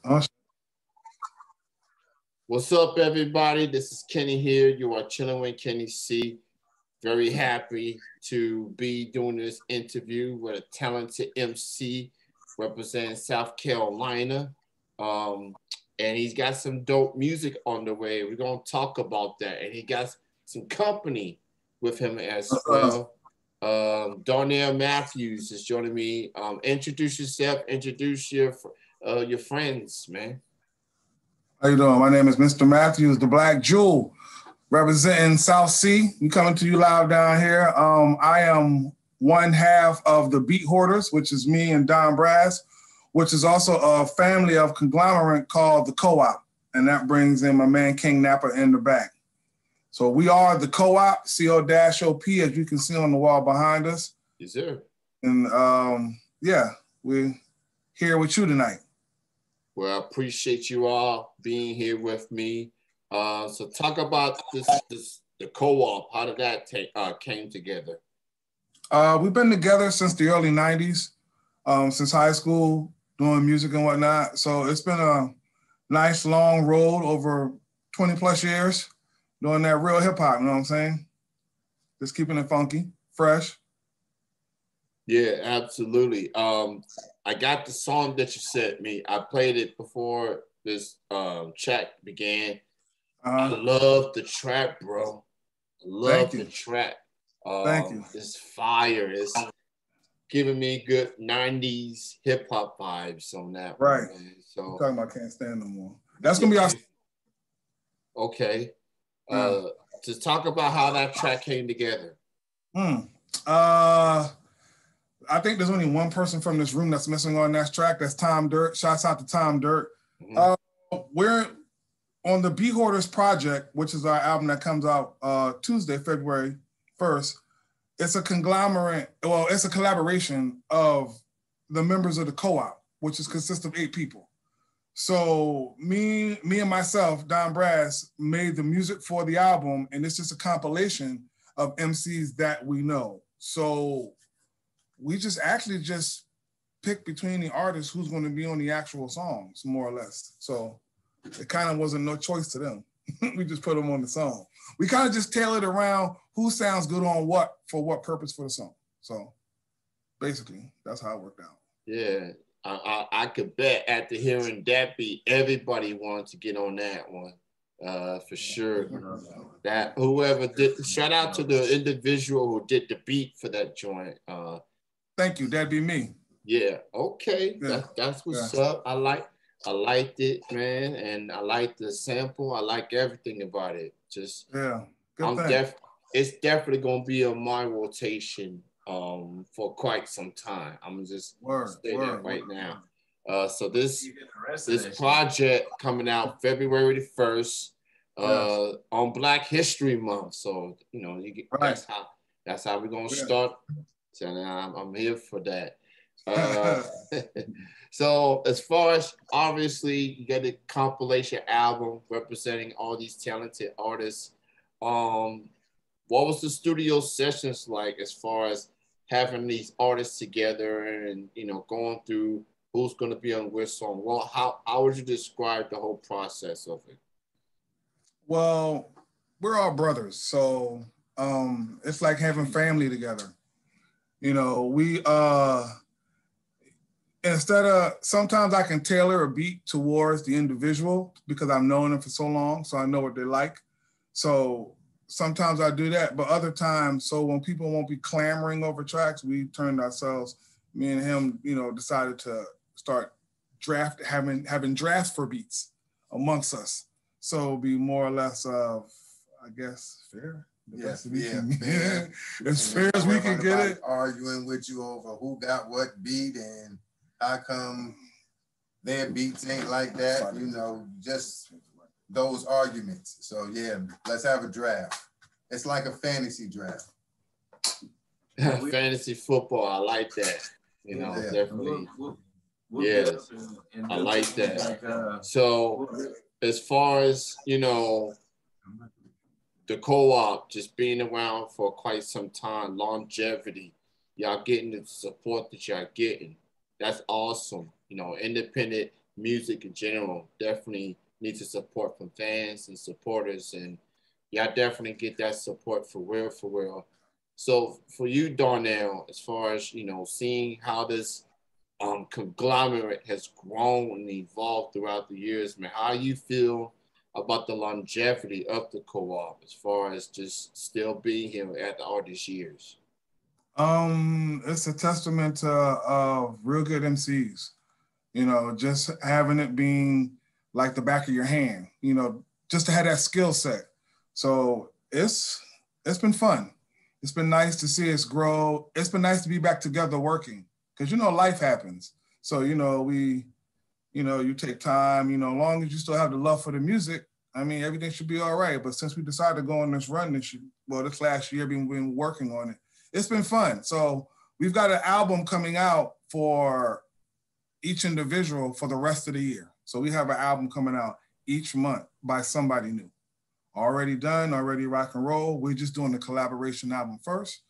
Oh, What's up, everybody? This is Kenny here. You are chilling with Kenny C. Very happy to be doing this interview with a talented MC representing South Carolina. And he's got some dope music on the way. We're going to talk about that. And he got some company with him as well. Darnell Matthews is joining me. Introduce yourself. Introduce your friends, man. how you doing? My name is Mr. Matthews, the Black Jewel, representing South Sea. We coming to you live down here. I am one half of the Beat Hoarders, which is me and Don Brass, which is also a family of conglomerate called the Co-op, and that brings in my man King Napa in the back. So we are the Co-op, CO-OP, as you can see on the wall behind us. Yes, sir. And yeah, we're here with you tonight. Well, I appreciate you all being here with me. So talk about the co-op. How did that came together? We've been together since the early 90s, since high school, doing music and whatnot. So it's been a nice long road over 20 plus years, doing that real hip hop, you know what I'm saying? Just keeping it funky, fresh. Yeah, absolutely. I got the song that you sent me. I played it before this chat began. I love the track, bro. I love the track. Thank you. It's fire. It's giving me good 90s hip hop vibes on that. Right. One, so I'm talking about Can't Stand No More. That's gonna be our okay. To talk about how that track came together. I think there's only one person from this room that's missing on that track. That's Tom Dirt. Shouts out to Tom Dirt. Mm-hmm. We're on the Beat Hoarders project, which is our album that comes out Tuesday, February 1st. It's a conglomerate, well, it's a collaboration of the members of the co-op, which consists of 8 people. So me and myself, Don Brass, made the music for the album, and it's just a compilation of MCs that we know. So we just picked between the artists who's going to be on the actual songs, more or less. So it kind of wasn't no choice to them. We just put them on the song. We kind of just tailored around who sounds good on what, for what purpose for the song. So basically, that's how it worked out. Yeah, I could bet after hearing that beat, everybody wanted to get on that one. For sure. That whoever did, shout out to the individual who did the beat for that joint. Thank you. That'd be me. Yeah. Okay. Yeah. That's what's up. I liked it, man, and I like the sample. I like everything about it. Just it's definitely gonna be on my rotation for quite some time. I'm just say that right now. So this project coming out February the 1st on Black History Month. So you know that's how we're gonna start. So I'm here for that. So as far as obviously you get a compilation album representing all these talented artists. What was the studio sessions like as far as having these artists together and going through who's going to be on which song? Well, how would you describe the whole process of it? Well, we're all brothers, so it's like having family together. We instead of, sometimes I can tailor a beat towards the individual because I've known them for so long, so I know what they like. So sometimes I do that, but other times, so when people won't be clamoring over tracks, we turned ourselves, me and him, decided to start having drafts for beats amongst us. So it'll be more or less of, I guess, fair. Fair. As fair as we can get it. Arguing with you over who got what beat and how come their beats ain't like that, just those arguments. So yeah, let's have a draft. It's like a fantasy draft. Fantasy football, I like that. Definitely. I like that. So as far as, the co-op just being around for quite some time, longevity, y'all getting the support that y'all getting. That's awesome. Independent music in general definitely needs the support from fans and supporters, and y'all definitely get that support for real, for real. So for you, Darnell, as far as seeing how this conglomerate has grown and evolved throughout the years, man, how you feel about the longevity of the co-op as far as just still being here after all these years? It's a testament to real good MCs. Just having it being like the back of your hand. Just to have that skill set. So it's been fun. It's been nice to see us grow. It's been nice to be back together working because life happens. So you take time. As long as you still have the love for the music, I mean everything should be all right. But since we decided to go on this run this last year, we've been working on it. It's been fun. So we've got an album coming out for each individual for the rest of the year. So we have an album coming out each month by somebody new. Already done, already rock and roll. We're just doing the collaboration album first.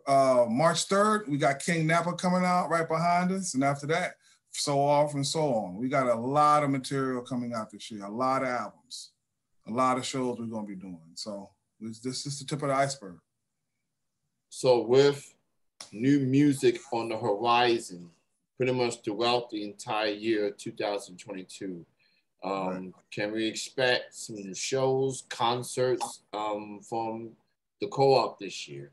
March 3rd, we got King Napa coming out right behind us. And after that, so off and so on. We got a lot of material coming out this year, a lot of albums, a lot of shows we're going to be doing. So this is the tip of the iceberg. So with new music on the horizon, pretty much throughout the entire year 2022, can we expect some shows, concerts from the co-op this year?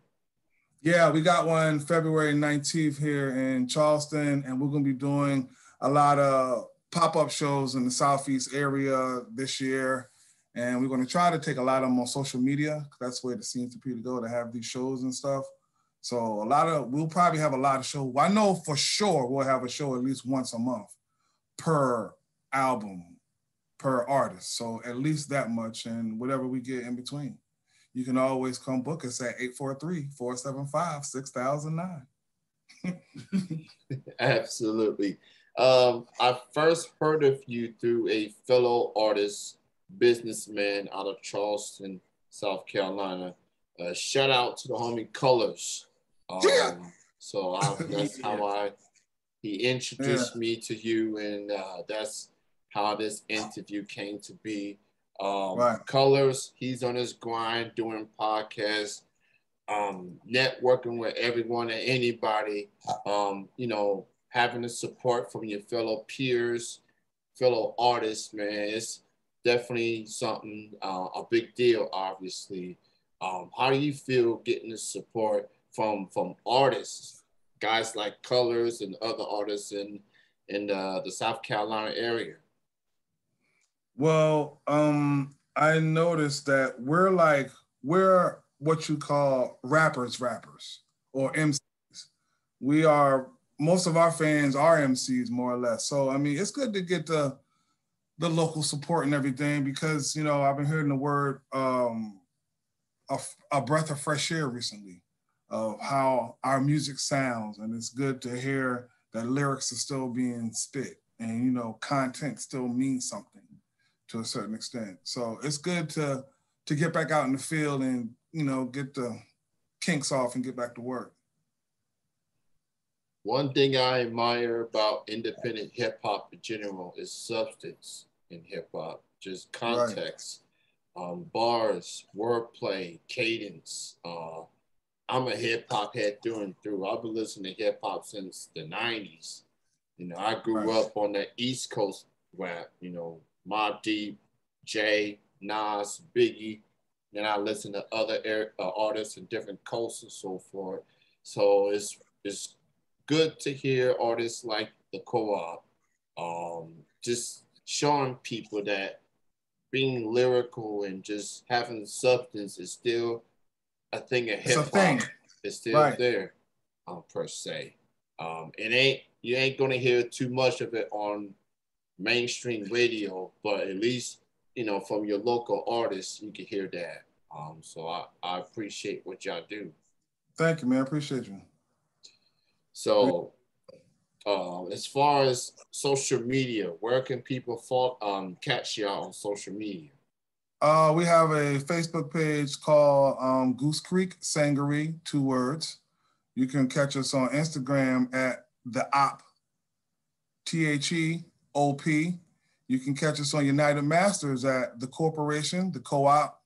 Yeah, we got one February 19th here in Charleston, and we're going to be doing a lot of pop-up shows in the Southeast area this year. And we're going to try to take a lot of them on social media. That's where it seems to be to go to have these shows and stuff. So we'll probably have a lot of shows. Well, I know for sure we'll have a show at least once a month per album, per artist. So at least that much, and whatever we get in between. You can always come book us at 843-475-6009. Absolutely. I first heard of you through a fellow artist, businessman out of Charleston, South Carolina. Shout out to the homie Colors. So that's how he introduced me to you, and that's how this interview came to be. Right. Colors, he's on his grind doing podcasts, networking with everyone and anybody, having the support from your fellow peers, fellow artists, man. It's definitely something, a big deal, obviously. How do you feel getting the support from artists, guys like Colors and other artists in the South Carolina area? Well, I noticed that we're what you call rappers or MCs. Most of our fans are MCs more or less. So, I mean, it's good to get the local support and everything because, I've been hearing the word a breath of fresh air recently of how our music sounds. And it's good to hear that lyrics are still being spit and, content still means something to a certain extent. So it's good to get back out in the field and, get the kinks off and get back to work. One thing I admire about independent hip hop in general is substance in hip hop, just context, right. Bars, wordplay, cadence. I'm a hip hop head through and through. I've been listening to hip hop since the 90s. I grew up on the East Coast rap, Mobb Deep, Jay, Nas, Biggie, and I listen to other artists in different coasts and so forth. So it's good to hear artists like the co-op just showing people that being lyrical and just having substance is still a thing of hip hop. It's still there, per se. You ain't gonna hear too much of it on mainstream radio, but at least from your local artists you can hear that. So I appreciate what y'all do. Thank you, man. I appreciate you. So as far as social media, where can people catch y'all on social media? We have a Facebook page called Goose Creek Sangaree, 2 words. You can catch us on Instagram at the op, OP. You can catch us on United Masters at the corporation, the co-op.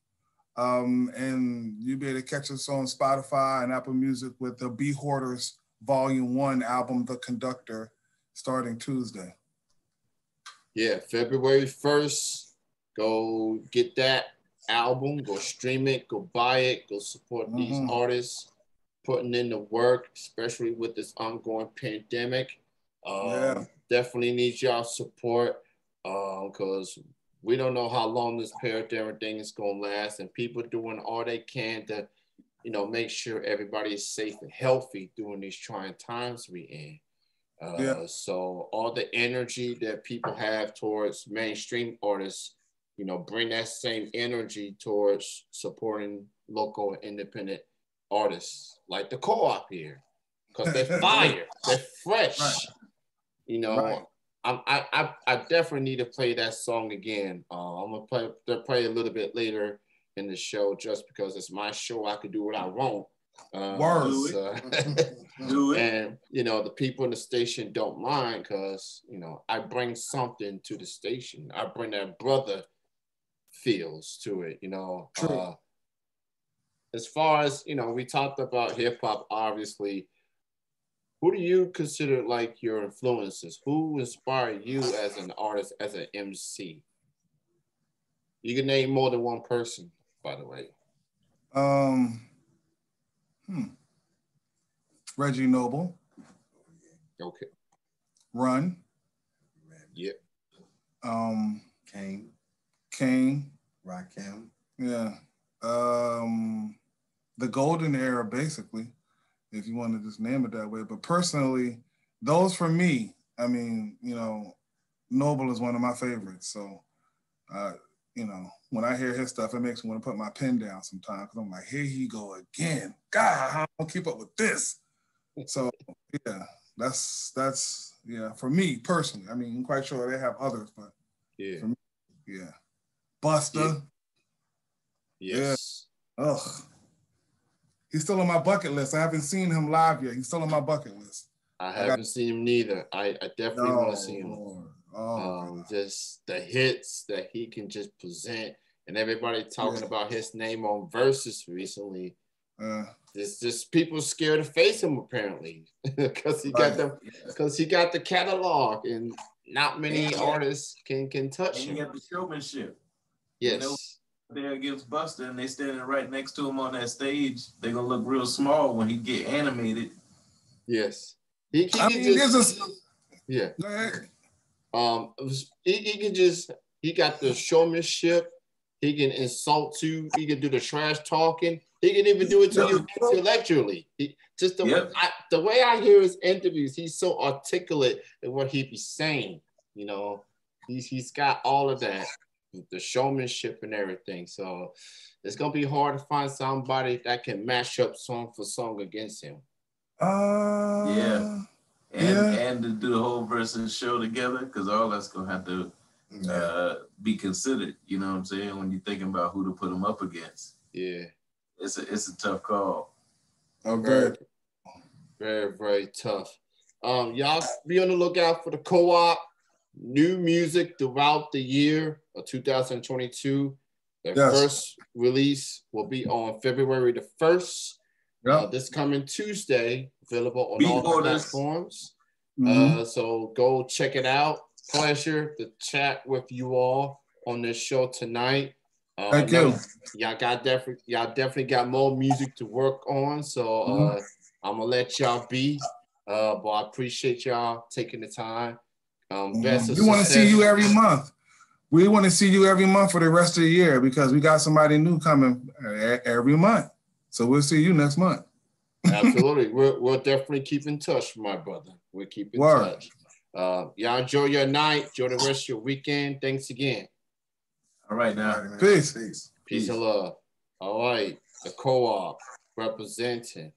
And you'll be able to catch us on Spotify and Apple Music with the Be Hoarders Volume 1 album, The Conductor, starting Tuesday. Yeah, February 1st. Go get that album, go stream it, go buy it, go support these artists putting in the work, especially with this ongoing pandemic. Definitely need y'all support because we don't know how long this pandemic thing is going to last, and people doing all they can to, you know, make sure everybody is safe and healthy during these trying times we in. So all the energy that people have towards mainstream artists, you know, bring that same energy towards supporting local and independent artists like the co-op here, because they're fire, they're fresh. Right. You know, I definitely need to play that song again. I'm gonna play a little bit later in the show, just because it's my show. I can do what I want. Do it. And you know, the people in the station don't mind, because you know, I bring something to the station. I bring that brother feels to it, you know. As far as, you know, we talked about hip hop, obviously. Who do you consider like your influences? Who inspired you as an artist, as an MC? You can name more than one person, by the way. Reggie Noble. Okay. Run. Yep. Kane. Rakim. Yeah. The golden era, basically, if you want to just name it that way. But personally, those for me, I mean, you know, Noble is one of my favorites. So, you know, when I hear his stuff, it makes me want to put my pen down sometimes, because I'm like, here he go again. God, how am I gonna keep up with this? So, yeah, that's for me personally. I mean, I'm quite sure they have others, but for me, Busta. Yes. Yeah. Ugh. He's still on my bucket list. I haven't seen him live yet. He's still on my bucket list. I haven't seen him neither. I definitely want to see him. Just the hits that he can just present, and everybody talking about his name on Versus recently. It's just people scared to face him, apparently, because he got the catalog, and not many artists can touch him. And he got the showmanship. Yes. You know, there against Buster, and they standing right next to him on that stage, they're gonna look real small when he get animated. Yes. He can got the showmanship. He can insult you. He can do the trash talking. He can even do it to you intellectually. The way I hear his interviews, he's so articulate in what he be saying. You know, he's got all of that, the showmanship and everything. So it's gonna be hard to find somebody that can match up song for song against him. And to do the whole Versus show together, because all that's gonna have to be considered. You know what I'm saying? When you're thinking about who to put him up against. Yeah, it's a tough call. Very, very, very tough. Y'all be on the lookout for the co-op. New music throughout the year of 2022. Their first release will be on February the 1st. This coming Tuesday, available on all platforms. So go check it out. Pleasure to chat with you all on this show tonight. Thank you. Y'all definitely got more music to work on. So I'm gonna let y'all be. But I appreciate y'all taking the time. We want to see you every month. We want to see you every month for the rest of the year, because we got somebody new coming every month. So we'll see you next month. Absolutely. We'll definitely keep in touch, my brother. We'll keep in touch. Y'all enjoy your night. Enjoy the rest of your weekend. Thanks again. All right, now. Peace. Peace and love. All right. The co-op representing.